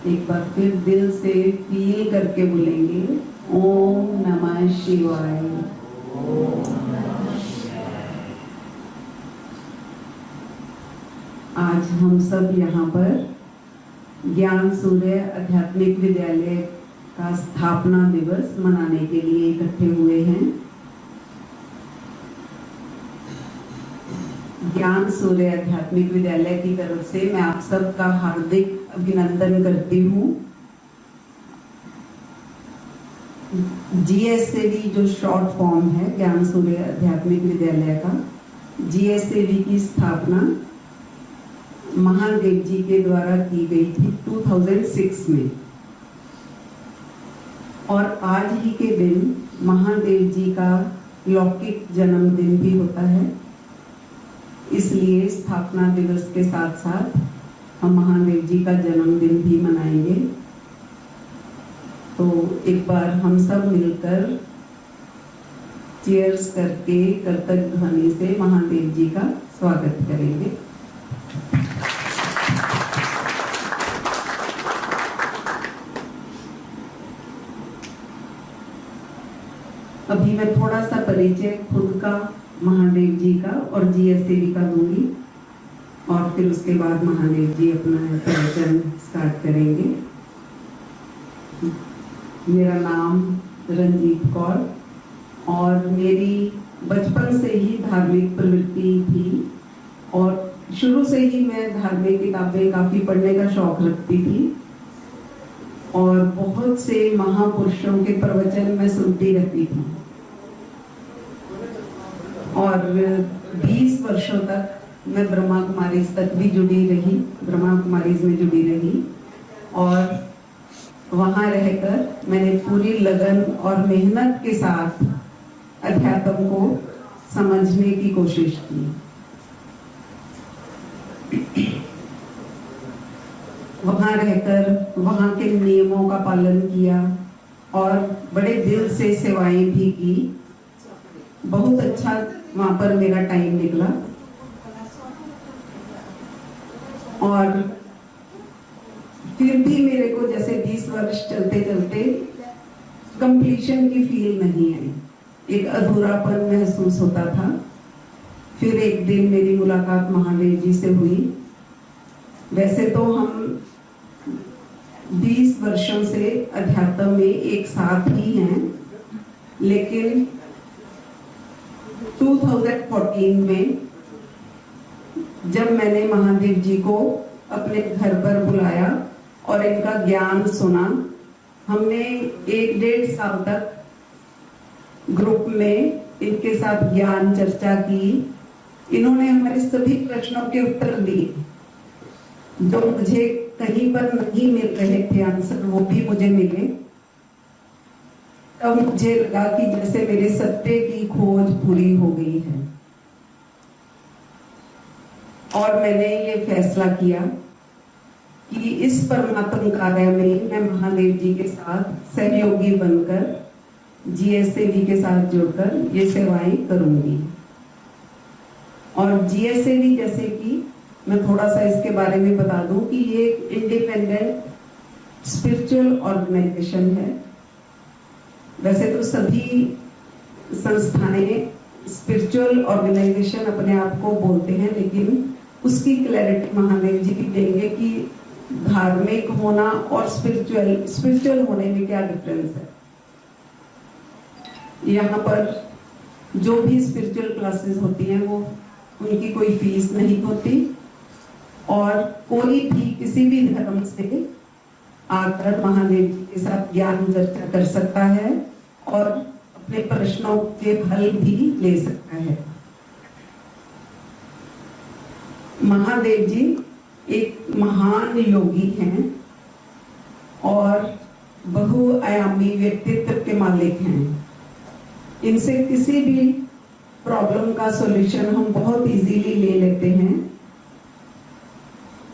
एक बार फिर दिल से फील करके बोलेंगे, ओम नमः शिवाय। आज हम सब यहाँ पर ज्ञान सूर्य आध्यात्मिक विद्यालय का स्थापना दिवस मनाने के लिए इकट्ठे हुए हैं। ज्ञान सूर्य आध्यात्मिक विद्यालय की तरफ से मैं आप सबका हार्दिक अभिनंदन करती हूँ। GSAV जो शॉर्ट फॉर्म है ज्ञान सूर्य आध्यात्मिक विद्यालय का, GSAV की स्थापना महादेव जी के द्वारा की गई थी 2006 में, और आज ही के दिन महादेव जी का लौकिक जन्मदिन भी होता है। इसलिए स्थापना दिवस के साथ साथ हम महादेव जी का जन्मदिन भी मनाएंगे। तो एक बार हम सब मिलकर चीयर्स करके कर्तव्य ध्वनि से महादेव जी का स्वागत करेंगे। अभी मैं थोड़ा सा परिचय खुद का, महादेव जी का और GSAV का दूंगी, और फिर उसके बाद महादेव जी अपना प्रवचन स्टार्ट करेंगे। मेरा नाम रंजीत कौर, और मेरी बचपन से ही धार्मिक प्रवृत्ति थी, और शुरू से ही मैं धार्मिक किताबें काफ़ी पढ़ने का शौक रखती थी, और बहुत से महापुरुषों के प्रवचन मैं सुनती रहती थी। और 20 वर्षों तक मैं ब्रह्मा कुमारीज तक भी जुड़ी रही, ब्रह्मा कुमारीज में जुड़ी रही, और वहाँ रहकर मैंने पूरी लगन और मेहनत के साथ अध्यात्म को समझने की कोशिश की। वहाँ रहकर वहाँ के नियमों का पालन किया और बड़े दिल से सेवाएं भी की। बहुत अच्छा वहाँ पर मेरा टाइम निकला, और फिर भी मेरे को जैसे 20 वर्ष चलते चलते कंप्लीशन की फील नहीं आई, एक अधूरापन महसूस होता था। फिर एक दिन मेरी मुलाकात महादेव जी से हुई। वैसे तो हम 20 वर्षों से अध्यात्म में एक साथ ही हैं, लेकिन 2014 में जब मैंने महादेव जी को अपने घर पर बुलाया और इनका ज्ञान सुना, हमने 1-1.5 साल तक ग्रुप में इनके साथ ज्ञान चर्चा की। इन्होंने हमारे सभी प्रश्नों के उत्तर दिए, जो मुझे कहीं पर नहीं मिल रहे थे आंसर, वो भी मुझे मिले। तब मुझे लगा कि जैसे मेरे सत्य की खोज पूरी हो गई है, और मैंने ये फैसला किया कि इस परमात्म कार्य में मैं महादेव जी के साथ सहयोगी बनकर GSAV के साथ जुड़कर ये सेवाएं करूंगी। और GSAV जैसे कि मैं थोड़ा सा इसके बारे में बता दूं कि ये इंडिपेंडेंट स्पिरिचुअल ऑर्गेनाइजेशन है। वैसे तो सभी संस्थाएं स्पिरिचुअल ऑर्गेनाइजेशन अपने आप को बोलते हैं, लेकिन उसकी क्लैरिटी महादेव जी भी देंगे कि धार्मिक होना और स्पिरिचुअल होने में क्या डिफरेंस है। यहाँ पर जो भी स्पिरिचुअल क्लासेस होती हैं वो उनकी कोई फीस नहीं होती, और कोई भी किसी भी धर्म से आकर महादेव जी के साथ ज्ञान चर्चा कर सकता है और अपने प्रश्नों के हल भी ले सकता है। महादेव जी एक महान योगी हैं और बहुआयामी व्यक्तित्व के मालिक हैं। इनसे किसी भी प्रॉब्लम का सॉल्यूशन हम बहुत इजीली ले लेते हैं,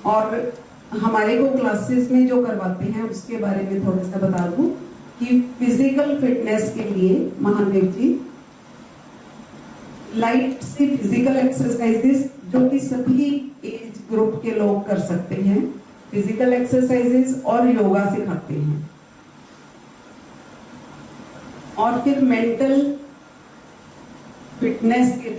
और हमारे को क्लासेस में जो करवाते हैं उसके बारे में थोड़ा सा बता दूं कि फिजिकल फिटनेस के लिए महादेव जी लाइट सी फिजिकल एक्सरसाइजेस जो कि सभी एज ग्रुप के लोग कर सकते हैं, फिजिकल एक्सरसाइजेस और योगा सिखाते हैं। और फिर मेंटल फिटनेस के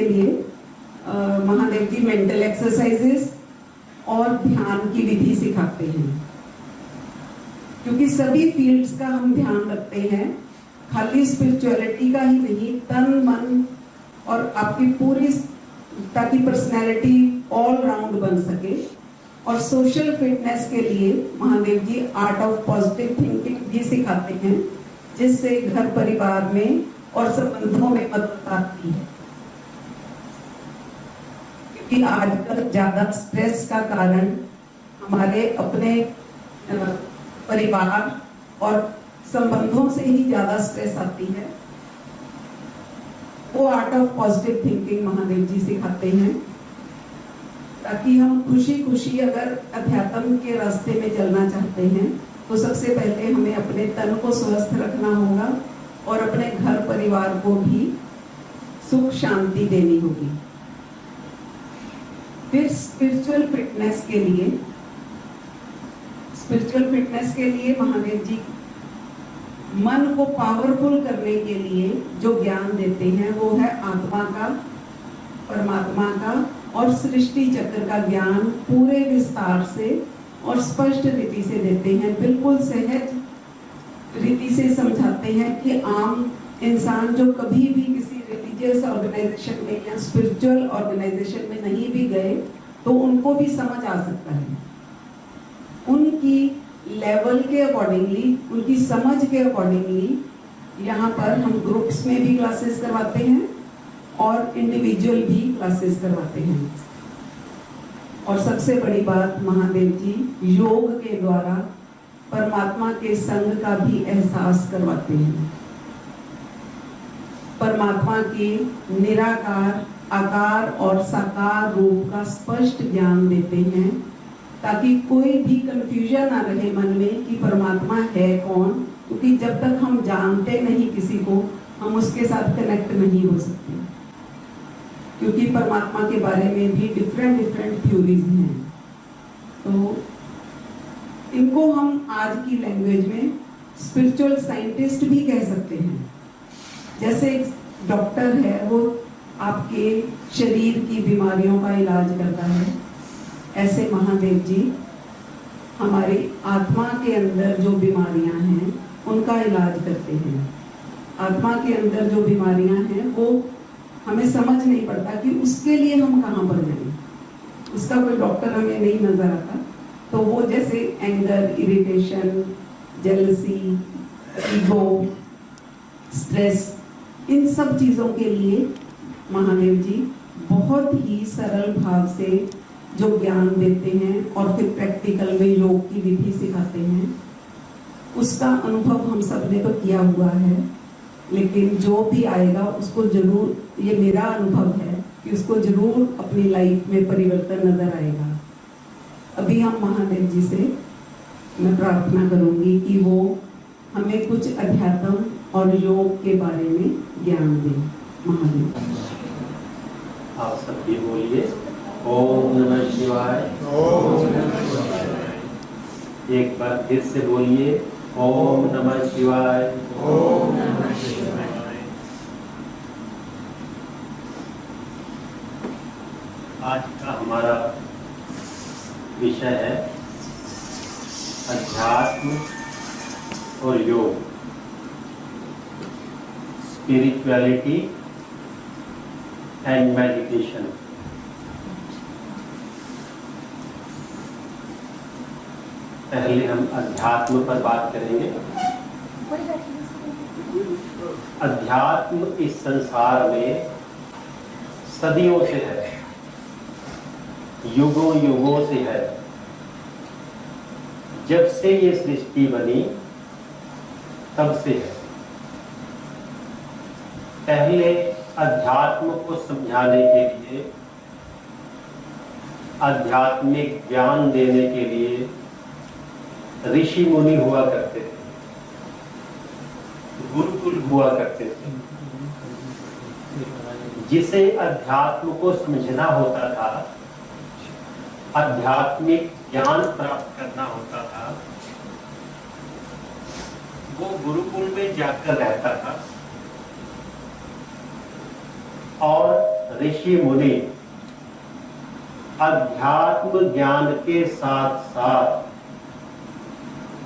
लिए महादेव जी मेंटल एक्सरसाइजेस और ध्यान की विधि सिखाते हैं। क्योंकि सभी फील्ड्स का हम ध्यान रखते हैं, खाली स्पिरिचुअलिटी का ही नहीं, तन मन और आपकी पूरी, ताकि पर्सनैलिटी ऑल राउंड बन सके। और सोशल फिटनेस के लिए महादेव जी आर्ट ऑफ पॉजिटिव थिंकिंग भी सिखाते हैं, जिससे घर परिवार में और संबंधों में मदद आती है। क्योंकि आजकल ज्यादा स्ट्रेस का कारण हमारे अपने परिवार और संबंधों से ही ज्यादा स्ट्रेस आती है। वो art of positive thinking Mahadev ji सिखाते हैं, ताकि हम खुशी खुशी अगर अध्यात्म के रास्ते में चलना चाहते हैं तो सबसे पहले हमें अपने तन को स्वस्थ रखना होगा और अपने घर परिवार को भी सुख शांति देनी होगी। फिर स्पिरिचुअल फिटनेस के लिए महादेव जी मन को पावरफुल करने के लिए जो ज्ञान देते हैं वो है आत्मा का, परमात्मा का और सृष्टि चक्र का ज्ञान पूरे विस्तार से और स्पष्ट रीति से देते हैं। बिल्कुल सहज रीति से समझाते हैं कि आम इंसान जो कभी भी किसी रिलीजियस ऑर्गेनाइजेशन में या स्पिरिचुअल ऑर्गेनाइजेशन में नहीं भी गए तो उनको भी समझ आ सकता है। उनकी लेवल के अकॉर्डिंगली, उनकी समझ के अकॉर्डिंगली यहाँ पर हम ग्रुप्स में भी क्लासेस करवाते हैं और इंडिविजुअल भी क्लासेस करवाते हैं। और सबसे बड़ी बात, महादेव जी योग के द्वारा परमात्मा के संग का भी एहसास करवाते हैं। परमात्मा के निराकार, आकार और साकार रूप का स्पष्ट ज्ञान देते हैं, ताकि कोई भी कंफ्यूजन ना रहे मन में कि परमात्मा है कौन। क्योंकि जब तक हम जानते नहीं किसी को, हम उसके साथ कनेक्ट नहीं हो सकते। क्योंकि परमात्मा के बारे में भी डिफरेंट थ्योरीज हैं। तो इनको हम आज की लैंग्वेज में स्पिरिचुअल साइंटिस्ट भी कह सकते हैं। जैसे एक डॉक्टर है, वो आपके शरीर की बीमारियों का इलाज करता है, ऐसे महादेव जी हमारी आत्मा के अंदर जो बीमारियां हैं उनका इलाज करते हैं। आत्मा के अंदर जो बीमारियां हैं वो हमें समझ नहीं पड़ता कि उसके लिए हम कहाँ पर जाएं, उसका कोई डॉक्टर हमें नहीं नजर आता। तो वो जैसे anger, irritation, jealousy, ego, stress, इन सब चीज़ों के लिए महादेव जी बहुत ही सरल भाव से जो ज्ञान देते हैं और फिर प्रैक्टिकल में योग की विधि सिखाते हैं। उसका अनुभव हम सब ने तो किया हुआ है, लेकिन जो भी आएगा उसको जरूर, ये मेरा अनुभव है कि उसको जरूर अपनी लाइफ में परिवर्तन नजर आएगा। अभी हम महादेव जी से मैं प्रार्थना करूंगी कि वो हमें कुछ अध्यात्म और योग के बारे में ज्ञान दें। महादेव आप सब भी बोलिए ओम नमः शिवाय। ओम नमः शिवाय। एक बार फिर से बोलिए ओम नमः शिवाय। ओम नमः शिवाय। आज का हमारा विषय है अध्यात्म और योग, स्पिरिचुअलिटी एंड मेडिटेशन। पहले हम अध्यात्म पर बात करेंगे। अध्यात्म इस संसार में सदियों से है, युगों युगों से है। जब से ये सृष्टि बनी तब से है। पहले अध्यात्म को समझाने के लिए, आध्यात्मिक ज्ञान देने के लिए ऋषि मुनि हुआ करते थे, गुरुकुल हुआ करते थे, जिसे अध्यात्म को समझना होता था, आध्यात्मिक ज्ञान प्राप्त करना होता था, वो गुरुकुल में जाकर रहता था और ऋषि मुनि अध्यात्म ज्ञान के साथ साथ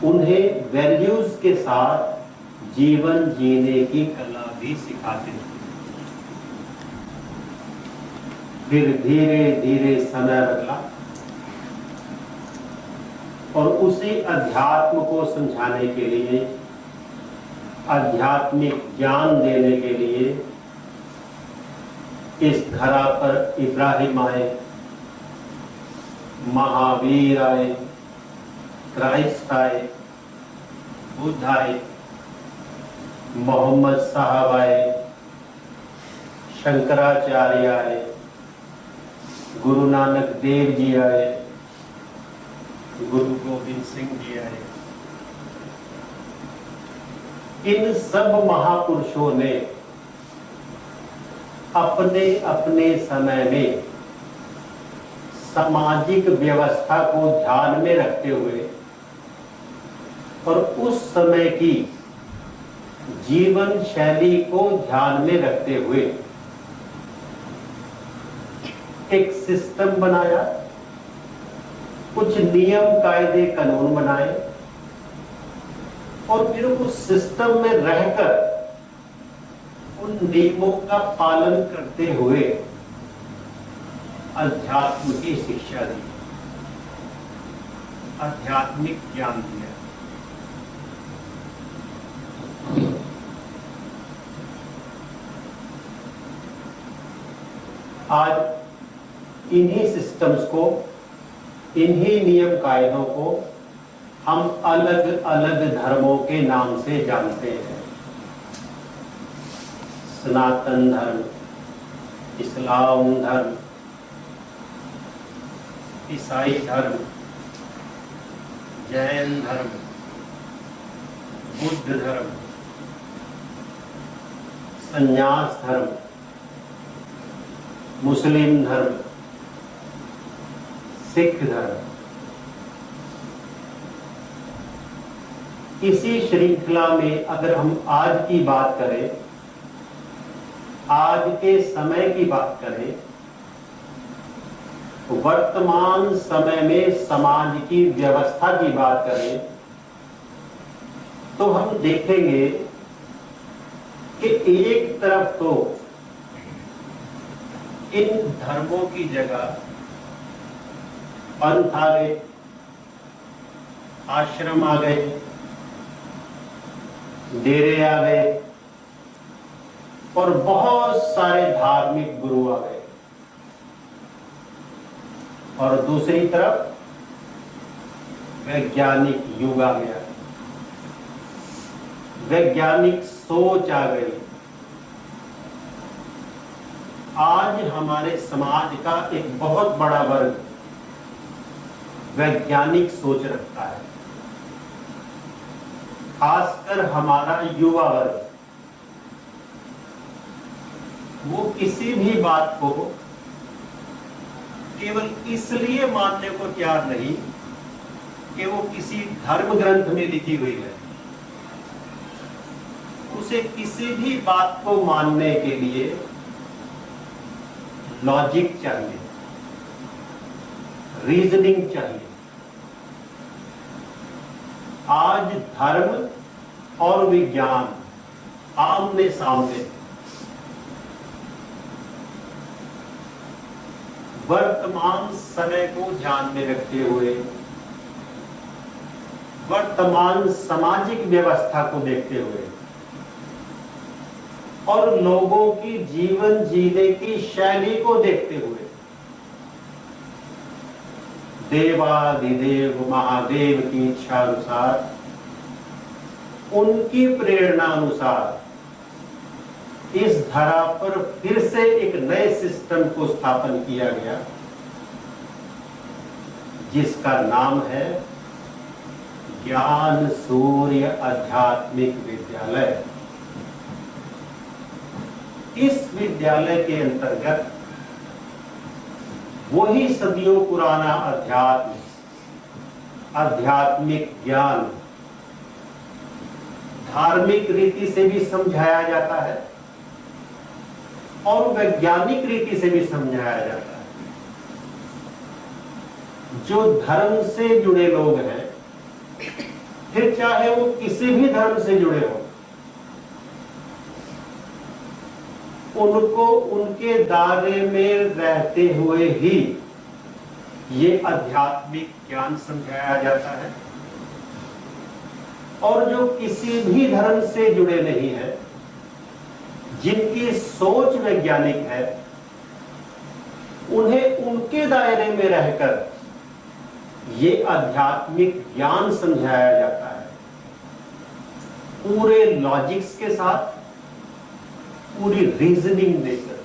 उन्हें वैल्यूज के साथ जीवन जीने की कला भी सिखाते थे। फिर धीरे धीरे समय बदला और उसी अध्यात्म को समझाने के लिए, आध्यात्मिक ज्ञान देने के लिए इस धरा पर इब्राहिम आए, महावीर आए, क्राइस्ट आए, बुद्ध आए, मोहम्मद साहब आए, शंकराचार्य आए, गुरु नानक देव जी आए, गुरु गोविंद सिंह जी आए। इन सब महापुरुषों ने अपने अपने समय में सामाजिक व्यवस्था को ध्यान में रखते हुए और उस समय की जीवन शैली को ध्यान में रखते हुए एक सिस्टम बनाया, कुछ नियम कायदे कानून बनाए और फिर उस सिस्टम में रहकर उन नियमों का पालन करते हुए अध्यात्म की शिक्षा दी, आध्यात्मिक ज्ञान दिया। आज इन्हीं सिस्टम्स को, इन्हीं नियम कायदों को हम अलग अलग धर्मों के नाम से जानते हैं। सनातन धर्म, इस्लाम धर्म, ईसाई धर्म, जैन धर्म, बुद्ध धर्म, संन्यास धर्म, मुस्लिम धर्म, सिख धर्म। इसी श्रृंखला में अगर हम आज की बात करें, आज के समय की बात करें, वर्तमान समय में समाज की व्यवस्था की बात करें, तो हम देखेंगे कि एक तरफ तो इन धर्मों की जगह पंथ आ गए, आश्रम आ गए, डेरे आ गए और बहुत सारे धार्मिक गुरु आ गए। और दूसरी तरफ वैज्ञानिक युग आ गया, वैज्ञानिक सोच आ गई। आज हमारे समाज का एक बहुत बड़ा वर्ग वैज्ञानिक सोच रखता है, खासकर हमारा युवा वर्ग। वो किसी भी बात को केवल इसलिए मानने को तैयार नहीं कि वो किसी धर्म ग्रंथ में लिखी हुई है। उसे किसी भी बात को मानने के लिए लॉजिक चाहिए, रीजनिंग चाहिए। आज धर्म और विज्ञान आमने सामने, वर्तमान समय को ध्यान में रखते हुए, वर्तमान सामाजिक व्यवस्था को देखते हुए और लोगों की जीवन जीने की शैली को देखते हुए देवाधिदेव महादेव की इच्छा अनुसार, उनकी प्रेरणा अनुसार इस धरा पर फिर से एक नए सिस्टम को स्थापन किया गया, जिसका नाम है ज्ञान सूर्य आध्यात्मिक विद्यालय। इस विद्यालय के अंतर्गत वही सदियों पुराना आध्यात्मिक ज्ञान धार्मिक रीति से भी समझाया जाता है और वैज्ञानिक रीति से भी समझाया जाता है। जो धर्म से जुड़े लोग हैं, फिर चाहे वो किसी भी धर्म से जुड़े हो, उनको उनके दायरे में रहते हुए ही ये आध्यात्मिक ज्ञान समझाया जाता है। और जो किसी भी धर्म से जुड़े नहीं है, जिनकी सोच वैज्ञानिक है, उन्हें उनके दायरे में रहकर ये आध्यात्मिक ज्ञान समझाया जाता है, पूरे लॉजिक्स के साथ, पूरी रीजनिंग देकर,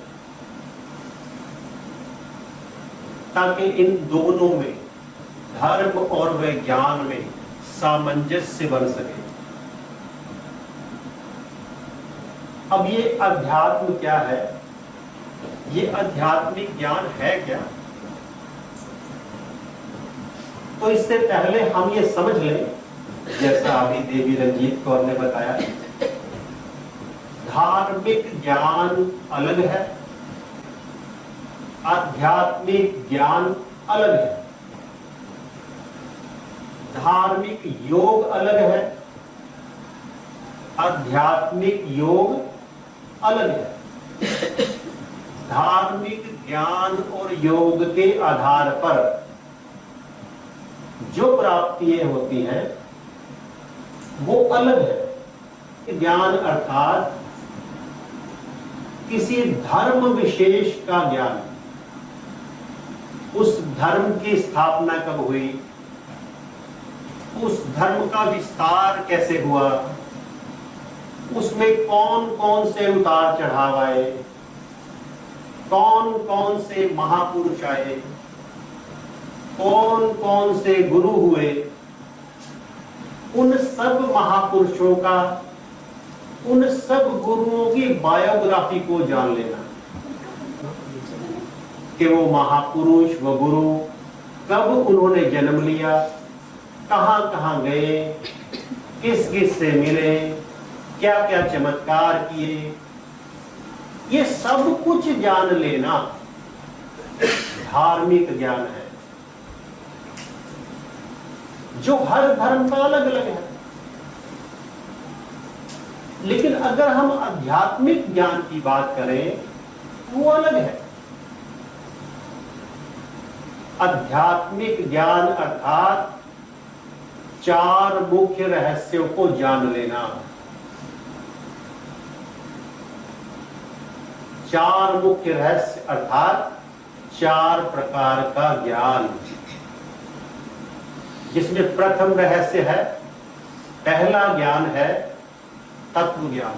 ताकि इन दोनों में, धर्म और विज्ञान में सामंजस्य बन सके। अब ये अध्यात्म क्या है? ये आध्यात्मिक ज्ञान है क्या? तो इससे पहले हम ये समझ लें, जैसा अभी देवी रंजीत कौर ने बताया, धार्मिक ज्ञान अलग है, आध्यात्मिक ज्ञान अलग है। धार्मिक योग अलग है, आध्यात्मिक योग अलग है। धार्मिक ज्ञान और योग के आधार पर जो प्राप्तियां होती हैं वो अलग है। ज्ञान अर्थात किसी धर्म विशेष का ज्ञान, उस धर्म की स्थापना कब हुई, उस धर्म का विस्तार कैसे हुआ, उसमें कौन कौन से उतार चढ़ाव आए, कौन कौन से महापुरुष आए, कौन कौन से गुरु हुए, उन सब महापुरुषों का, उन सब गुरुओं की बायोग्राफी को जान लेना कि वो महापुरुष, वो गुरु कब उन्होंने जन्म लिया, कहां कहां गए, किस किस से मिले, क्या क्या चमत्कार किए, ये सब कुछ जान लेना धार्मिक ज्ञान है, जो हर धर्म का अलग अलग है। लेकिन अगर हम आध्यात्मिक ज्ञान की बात करें, वो अलग है। आध्यात्मिक ज्ञान अर्थात चार मुख्य रहस्यों को जान लेना। चार मुख्य रहस्य अर्थात चार प्रकार का ज्ञान, जिसमें प्रथम रहस्य है, पहला ज्ञान है तत्व ज्ञान,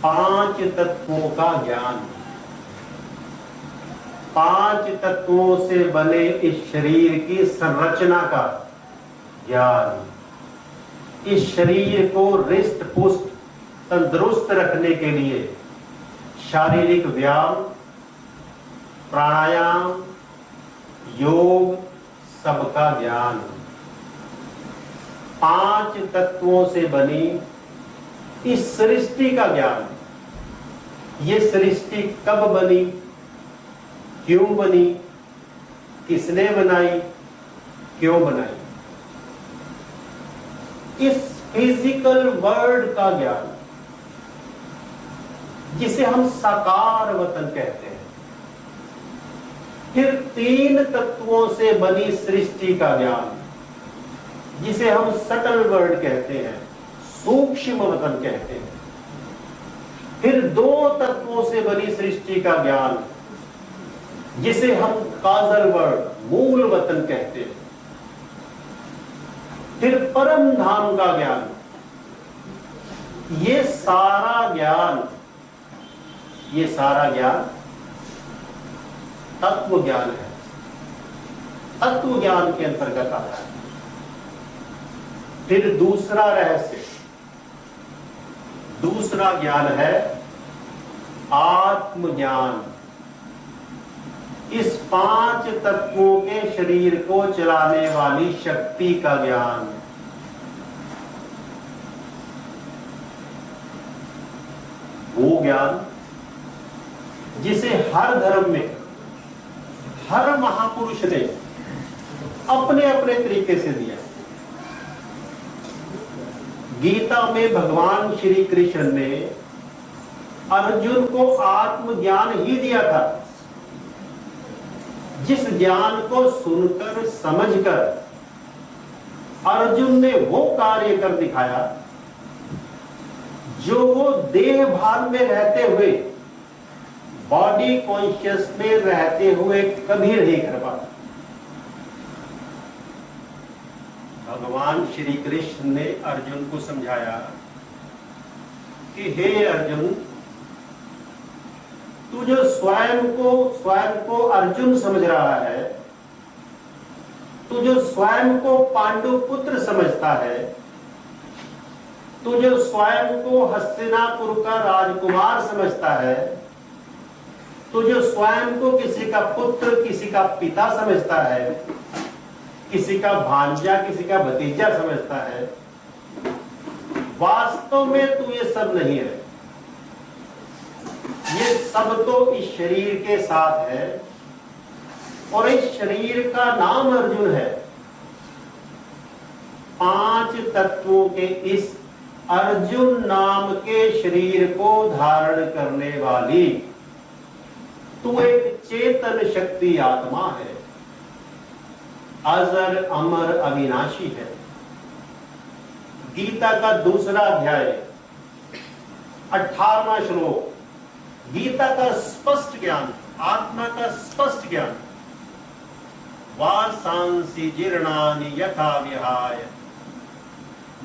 पांच तत्वों का ज्ञान। पांच तत्वों से बने इस शरीर की संरचना का ज्ञान, इस शरीर को रिष्ट पुष्ट तंदुरुस्त रखने के लिए शारीरिक व्यायाम, प्राणायाम, योग, सबका ज्ञान। पांच तत्वों से बनी इस सृष्टि का ज्ञान। ये सृष्टि कब बनी, क्यों बनी, किसने बनाई, क्यों बनाई, इस फिजिकल वर्ल्ड का ज्ञान, जिसे हम साकार वतन कहते हैं। फिर तीन तत्वों से बनी सृष्टि का ज्ञान, जिसे हम सटल वर्ल्ड कहते हैं, सूक्ष्म वतन कहते हैं। फिर दो तत्वों से बनी सृष्टि का ज्ञान, जिसे हम काजल वर्ल्ड, मूल वतन कहते हैं। फिर परम धाम का ज्ञान। ये सारा ज्ञान तत्व ज्ञान है, तत्व ज्ञान के अंतर्गत आता है। फिर दूसरा रहस्य दूसरा ज्ञान है आत्मज्ञान। इस 5 तत्वों के शरीर को चलाने वाली शक्ति का ज्ञान। वो ज्ञान जिसे हर धर्म में हर महापुरुष ने अपने अपने तरीके से दिया। गीता में भगवान श्री कृष्ण ने अर्जुन को आत्मज्ञान ही दिया था, जिस ज्ञान को सुनकर समझकर अर्जुन ने वो कार्य कर दिखाया जो वो देह भान में रहते हुए, बॉडी कॉन्शियस में रहते हुए कभी नहीं कर पाता। भगवान श्री कृष्ण ने अर्जुन को समझाया कि हे अर्जुन, तू जो स्वयं को अर्जुन समझ रहा है, तू जो स्वयं को पांडु पुत्र समझता है, तू जो स्वयं को हस्तिनापुर का राजकुमार समझता है, तू जो स्वयं को किसी का पुत्र, किसी का पिता समझता है, किसी का भांजा, किसी का भतीजा समझता है, वास्तव में तू ये सब नहीं है। ये सब तो इस शरीर के साथ है और इस शरीर का नाम अर्जुन है। 5 तत्वों के इस अर्जुन नाम के शरीर को धारण करने वाली तू एक चेतन शक्ति आत्मा है, अजर अमर अविनाशी है। गीता का दूसरा अध्याय 18वां श्लोक, गीता का स्पष्ट ज्ञान, आत्मा का स्पष्ट ज्ञान। वासांसि जीर्णानि यथा विहाय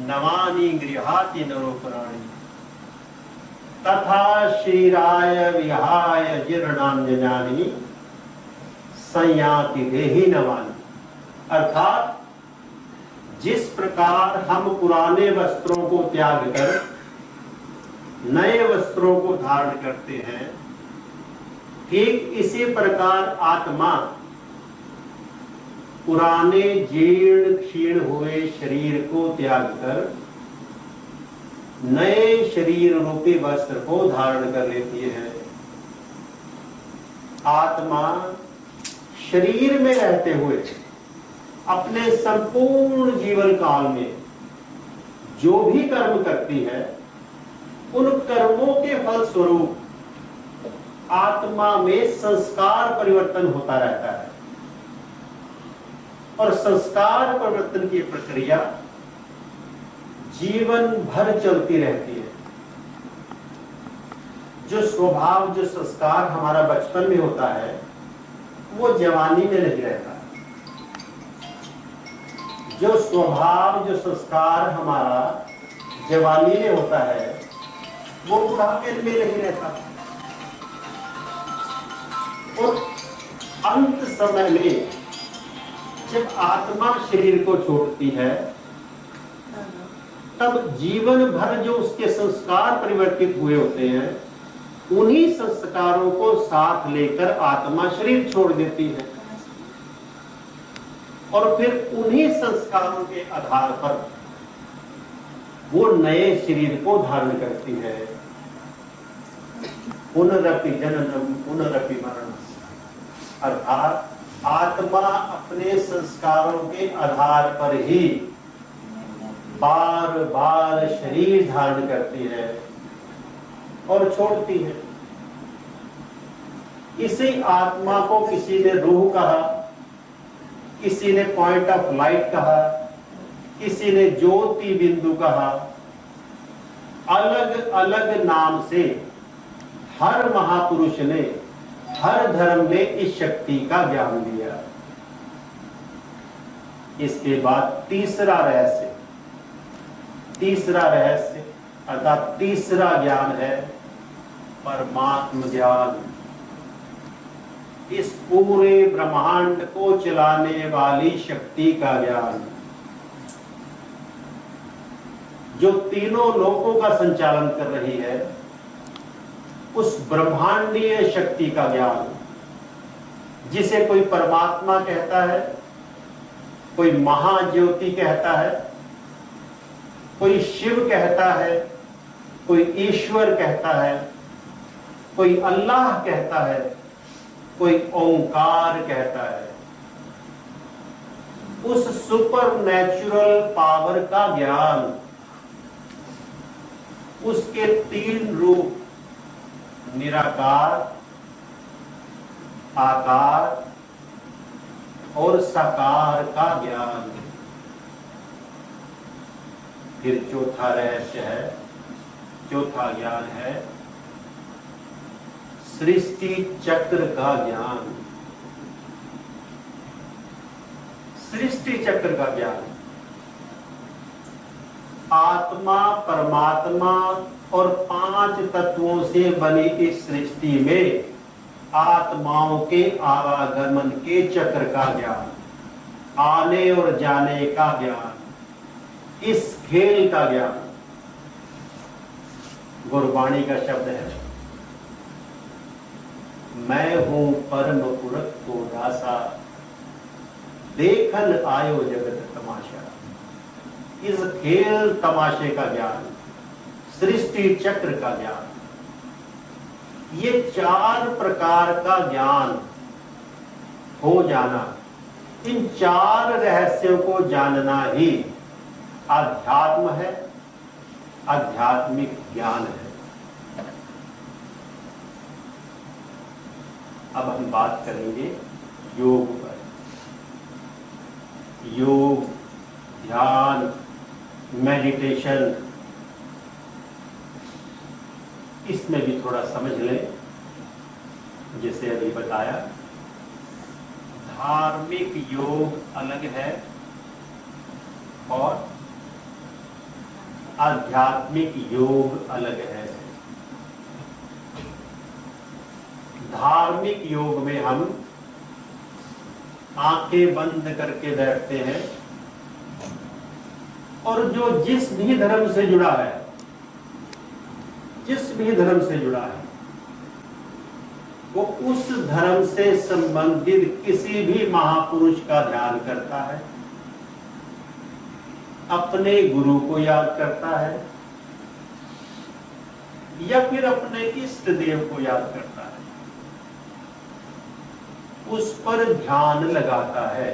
नवानि गृहाति नरोपराणि तथा शरीराय विहाय जीर्णान्यजानि संयाति देहि नवानि। अर्थात जिस प्रकार हम पुराने वस्त्रों को त्याग कर नए वस्त्रों को धारण करते हैं, ठीक इसी प्रकार आत्मा पुराने जीर्ण क्षीण हुए शरीर को त्याग कर नए शरीर रूपी वस्त्र को धारण कर लेती है। आत्मा शरीर में रहते हुए अपने संपूर्ण जीवन काल में जो भी कर्म करती है, उन कर्मों के फल स्वरूप आत्मा में संस्कार परिवर्तन होता रहता है और संस्कार परिवर्तन की प्रक्रिया जीवन भर चलती रहती है। जो स्वभाव, जो संस्कार हमारा बचपन में होता है, वो जवानी में नहीं रहता। जो स्वभाव, जो संस्कार हमारा जवानी में होता है, वो बुढ़ापे में नहीं रहता। और अंत समय में जब आत्मा शरीर को छोड़ती है, तब जीवन भर जो उसके संस्कार परिवर्तित हुए होते हैं, उन्हीं संस्कारों को साथ लेकर आत्मा शरीर छोड़ देती है और फिर उन्हीं संस्कारों के आधार पर वो नए शरीर को धारण करती है। पुनरपि जननम पुनरपि मरणम, अर्थात आत्मा अपने संस्कारों के आधार पर ही बार बार शरीर धारण करती है और छोड़ती है। इसी आत्मा को किसी ने रूह कहा, किसी ने पॉइंट ऑफ लाइट कहा, किसी ने ज्योति बिंदु कहा। अलग अलग नाम से हर महापुरुष ने, हर धर्म ने इस शक्ति का ज्ञान दिया। इसके बाद तीसरा रहस्य अर्थात तीसरा ज्ञान है परमात्म ज्ञान। इस पूरे ब्रह्मांड को चलाने वाली शक्ति का ज्ञान, जो तीनों लोकों का संचालन कर रही है, उस ब्रह्मांडीय शक्ति का ज्ञान, जिसे कोई परमात्मा कहता है, कोई महाज्योति कहता है, कोई शिव कहता है, कोई ईश्वर कहता है, कोई अल्लाह कहता है, कोई ओंकार कहता है। उस सुपर नेचुरल पावर का ज्ञान, उसके तीन रूप निराकार, आकार और साकार का ज्ञान। फिर चौथा रहस्य है, चौथा ज्ञान है सृष्टि चक्र का ज्ञान। सृष्टि चक्र का ज्ञान, आत्मा, परमात्मा और 5 तत्वों से बनी इस सृष्टि में आत्माओं के आवागमन के चक्र का ज्ञान, आने और जाने का ज्ञान, इस खेल का ज्ञान। गुरबाणी का शब्द है, मैं हूं परम पुरख को दासा, देखन आयो जगत तमाशा। इस खेल तमाशे का ज्ञान, सृष्टि चक्र का ज्ञान, ये 4 प्रकार का ज्ञान हो जाना, इन 4 रहस्यों को जानना ही आध्यात्म है, आध्यात्मिक ज्ञान है। अब हम बात करेंगे योग पर। योग, ध्यान, मेडिटेशन, इसमें भी थोड़ा समझ लें। जैसे अभी बताया, धार्मिक योग अलग है और आध्यात्मिक योग अलग है। धार्मिक योग में हम आंखें बंद करके बैठते हैं और जो जिस भी धर्म से जुड़ा है, जिस भी धर्म से जुड़ा है, वो उस धर्म से संबंधित किसी भी महापुरुष का ध्यान करता है, अपने गुरु को याद करता है या फिर अपने इष्ट देव को याद करता है, उस पर ध्यान लगाता है।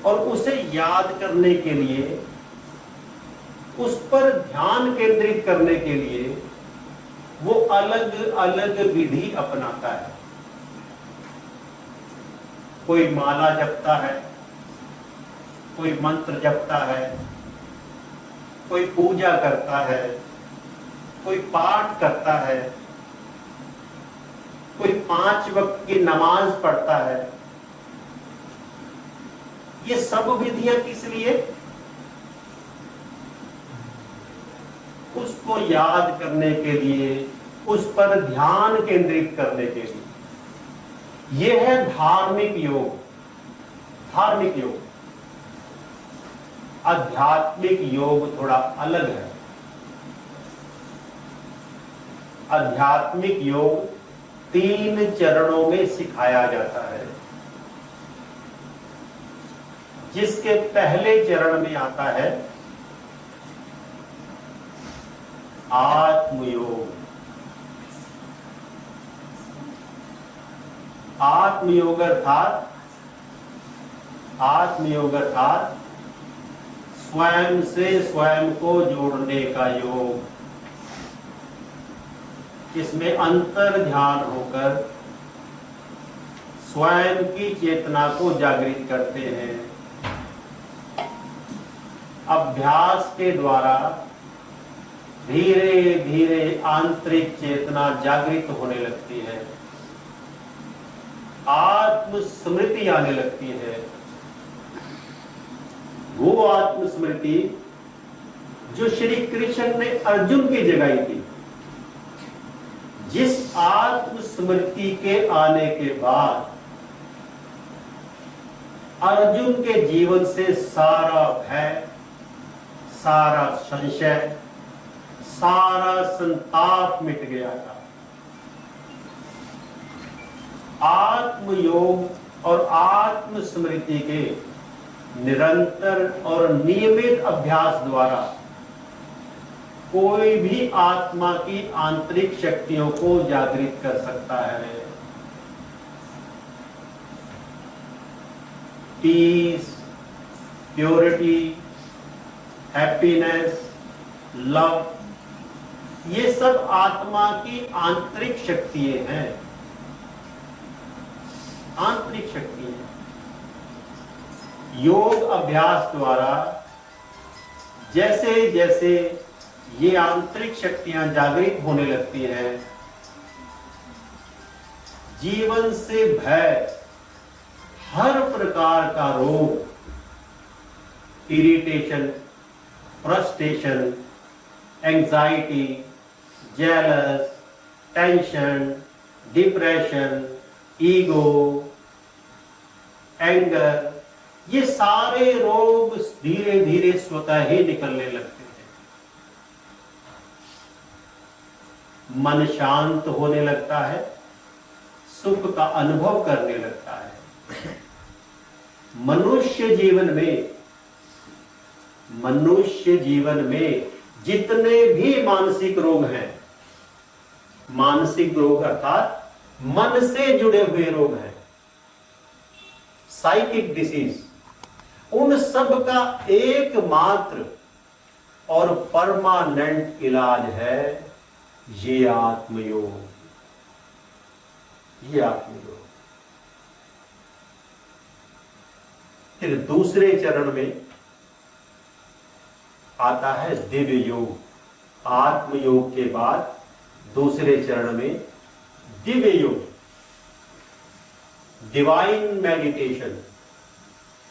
और उसे याद करने के लिए, उस पर ध्यान केंद्रित करने के लिए वो अलग अलग विधि अपनाता है। कोई माला जपता है, कोई मंत्र जपता है, कोई पूजा करता है, कोई पाठ करता है, कोई 5 वक्त की नमाज पढ़ता है। ये सब विधियां किस लिए? उसको याद करने के लिए, उस पर ध्यान केंद्रित करने के लिए। यह है धार्मिक योग। धार्मिक योग। आध्यात्मिक योग थोड़ा अलग है। आध्यात्मिक योग 3 चरणों में सिखाया जाता है, जिसके पहले चरण में आता है आत्मयोग। आत्मयोग अर्थात स्वयं से स्वयं को जोड़ने का योग। इसमें अंतर ध्यान होकर स्वयं की चेतना को जागृत करते हैं। अभ्यास के द्वारा धीरे धीरे आंतरिक चेतना जागृत होने लगती है, आत्मस्मृति आने लगती है। वो आत्मस्मृति जो श्री कृष्ण ने अर्जुन की जगाई थी, जिस आत्मस्मृति के आने के बाद अर्जुन के जीवन से सारा भय, सारा संशय, सारा संताप मिट गया था। आत्मयोग और आत्म स्मृति के निरंतर और नियमित अभ्यास द्वारा कोई भी आत्मा की आंतरिक शक्तियों को जागृत कर सकता है। पीस, प्योरिटी, हैप्पीनेस, लव, ये सब आत्मा की आंतरिक शक्तियां हैं, आंतरिक शक्तियां। योग अभ्यास द्वारा जैसे जैसे ये आंतरिक शक्तियां जागृत होने लगती हैं, जीवन से भय, हर प्रकार का रोग, irritation, frustration, anxiety, jealous, tension, depression, ego, anger, ये सारे रोग धीरे धीरे स्वतः ही निकलने लगते हैं। मन शांत होने लगता है, सुख का अनुभव करने लगता है। मनुष्य जीवन में जितने भी मानसिक रोग हैं, मानसिक रोग अर्थात मन से जुड़े हुए रोग हैं, साइकिक डिसीज, उन सब का एकमात्र और परमानेंट इलाज है ये आत्मयोग। ये आत्मयोग। फिर दूसरे चरण में आता है दिव्य योग। आत्मयोग के बाद दूसरे चरण में दिव्य योग, divine meditation,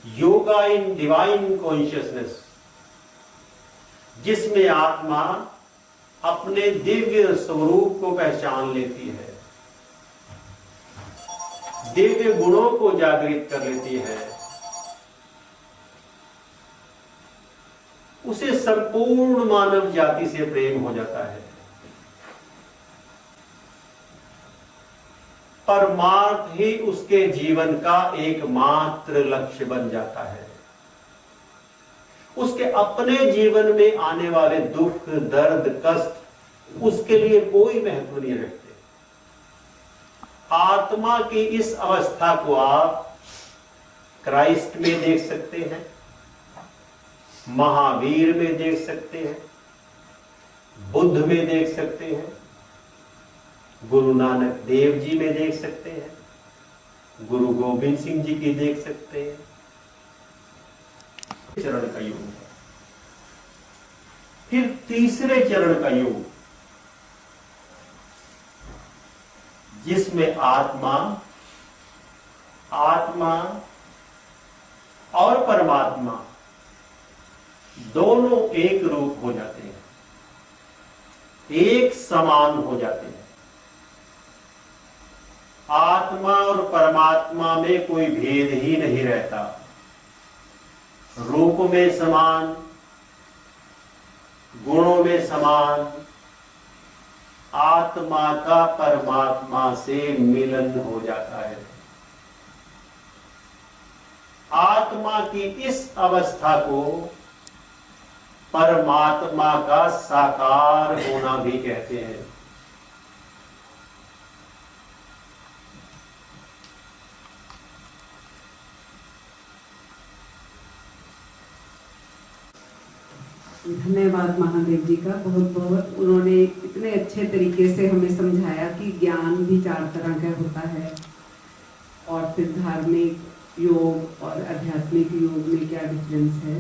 yoga in divine consciousness, जिसमें आत्मा अपने दिव्य स्वरूप को पहचान लेती है, दिव्य गुणों को जागृत कर लेती है, उसे संपूर्ण मानव जाति से प्रेम हो जाता है, परमार्थ ही उसके जीवन का एकमात्र लक्ष्य बन जाता है। उसके अपने जीवन में आने वाले दुख, दर्द, कष्ट उसके लिए कोई महत्व नहीं रखते। आत्मा की इस अवस्था को आप क्राइस्ट में देख सकते हैं, महावीर में देख सकते हैं, बुद्ध में देख सकते हैं, गुरु नानक देव जी में देख सकते हैं, गुरु गोविंद सिंह जी की देख सकते हैं। चरण का योग है। फिर तीसरे चरण का योग, जिसमें आत्मा और परमात्मा दोनों एक रूप हो जाते हैं, एक समान हो जाते हैं। आत्मा और परमात्मा में कोई भेद ही नहीं रहता, रूप में समान, गुणों में समान। आत्मा का परमात्मा से मिलन हो जाता है। आत्मा की इस अवस्था को परमात्मा का साकार होना भी कहते हैं। धन्यवाद महादेव जी का बहुत बहुत। उन्होंने इतने अच्छे तरीके से हमें समझाया कि ज्ञान भी 4 तरह का होता है और फिर धार्मिक योग और आध्यात्मिक योग में क्या डिफरेंस है।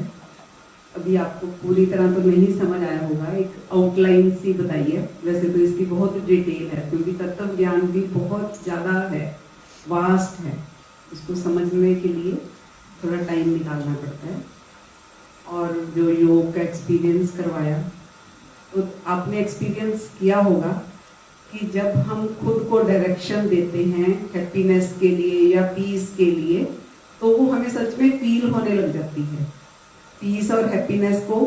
अभी आपको पूरी तरह तो नहीं समझ आया होगा, एक आउटलाइन सी बताइए। वैसे तो इसकी बहुत डिटेल है क्योंकि तत्व ज्ञान भी बहुत ज़्यादा है, वास्ट है, इसको समझने के लिए थोड़ा टाइम निकालना पड़ता है। और जो योग का एक्सपीरियंस करवाया, तो आपने एक्सपीरियंस किया होगा कि जब हम खुद को डायरेक्शन देते हैं हैप्पीनेस के लिए या पीस के लिए, तो वो हमें सच में फील होने लग जाती है। पीस और हैप्पीनेस को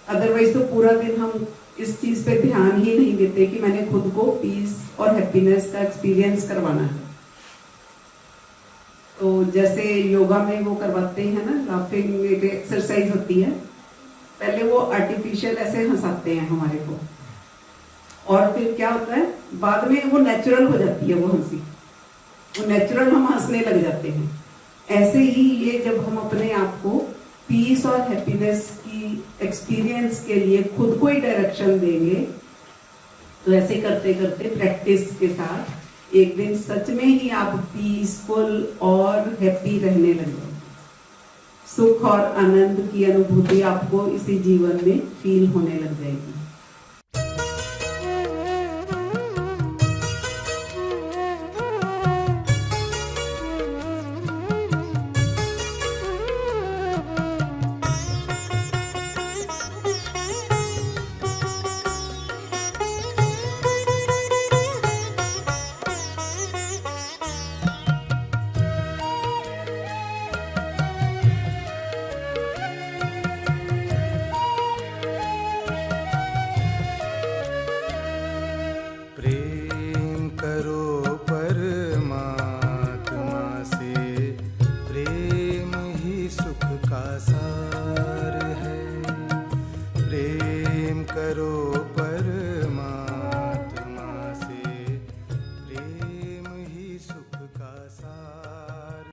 अदरवाइज तो पूरा दिन हम इस चीज पे ध्यान ही नहीं देते कि मैंने खुद को पीस और हैप्पीनेस का एक्सपीरियंस करवाना है। तो जैसे योगा में वो करवाते हैं ना, लाफिंग एक एक्सरसाइज होती है, पहले वो आर्टिफिशियल ऐसे हंसाते हैं हमारे को, और फिर क्या होता है बाद में वो नेचुरल हो जाती है वो हंसी, वो नेचुरल हम हंसने लग जाते हैं। ऐसे ही ये जब हम अपने आप को पीस और हैप्पीनेस की एक्सपीरियंस के लिए खुद को ही डायरेक्शन देंगे, तो ऐसे करते करते प्रैक्टिस के साथ एक दिन सच में ही आप पीसफुल और हैप्पी रहने लगेंगे। सुख और आनंद की अनुभूति आपको इसी जीवन में फील होने लग जाएगी। प्रेम करो परमात्मा से, प्रेम ही सुख का सार है। प्रेम करो